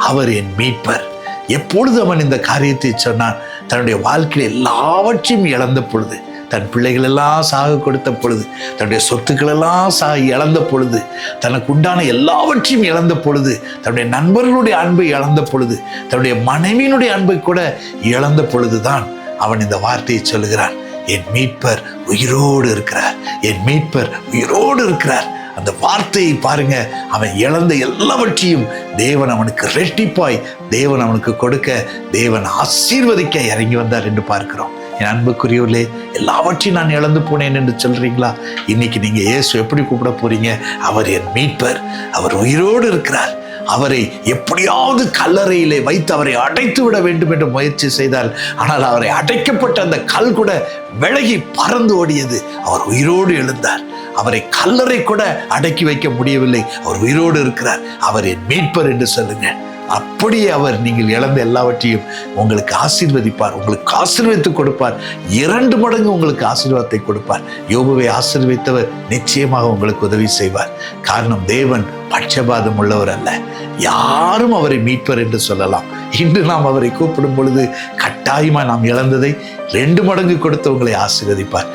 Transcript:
அவர் என் மீட்பர். எப்பொழுது அவன் இந்த காரியத்தை சொன்னான்? தன்னுடைய வாழ்க்கையில் எல்லாவற்றையும் இழந்த பொழுது, தன் பிள்ளைகள் எல்லாம் சாக கொடுத்த பொழுது, தன்னுடைய சொத்துக்கள் எல்லாம் இழந்த பொழுது, தனக்கு உண்டான எல்லாவற்றையும் இழந்த பொழுது, தன்னுடைய நண்பர்களுடைய அன்பை இழந்த பொழுது, தன்னுடைய மனைவியினுடைய அன்பை கூட இழந்த பொழுதுதான் அவன் இந்த வார்த்தையை சொல்லுகிறான், என் மீட்பர் உயிரோடு இருக்கிறார், என் மீட்பர் உயிரோடு இருக்கிறார். அந்த வார்த்தையை பாருங்க, அவன் இழந்த எல்லாவற்றையும் தேவன் அவனுக்கு ரெட்டிப்பாய் தேவன் அவனுக்கு கொடுக்க, தேவன் ஆசீர்வதிக்க இறங்கி வந்தார் என்று பார்க்கிறோம். என் அன்புக்குரியவர்களே, எல்லாவற்றையும் நான் இழந்து போனேன் என்று சொல்றீங்களா? இன்னைக்கு நீங்க இயேசு எப்படி கூப்பிட போறீங்க? அவர் என் மீட்பர், அவர் உயிரோடு இருக்கிறார். அவரை எப்படியாவது கல்லறையிலே வைத்து அவரை அடைத்து விட வேண்டும் என்று முயற்சி செய்தால், ஆனால் அவரை அடைக்கப்பட்ட அந்த கல் கூட விலகி பறந்து ஓடியது. அவர் உயிரோடு எழுந்தார். அவரை கல்லறை கூட அடக்கி வைக்க முடியவில்லை. அவர் உயிரோடு இருக்கிறார். அவர் என் மீட்பர் என்று சொல்லுங்க. அப்படியே அவர் நீங்கள் இழந்த எல்லாவற்றையும் உங்களுக்கு ஆசீர்வதிப்பார், உங்களுக்கு ஆசீர்வதித்து கொடுப்பார். 2 மடங்கு உங்களுக்கு ஆசீர்வாதத்தை கொடுப்பார். யோபுவை ஆசீர்வதித்தவர் நிச்சயமாக உங்களுக்கு உதவி செய்வார். காரணம், தேவன் பட்சபாதம் உள்ளவர் அல்ல. யாரும் அவரை மீட்பர் என்று சொல்லலாம். இன்று நாம் அவரை கூப்பிடும் பொழுது கட்டாயமா நாம் இழந்ததை 2 மடங்கு கொடுத்து உங்களை ஆசீர்வதிப்பார்.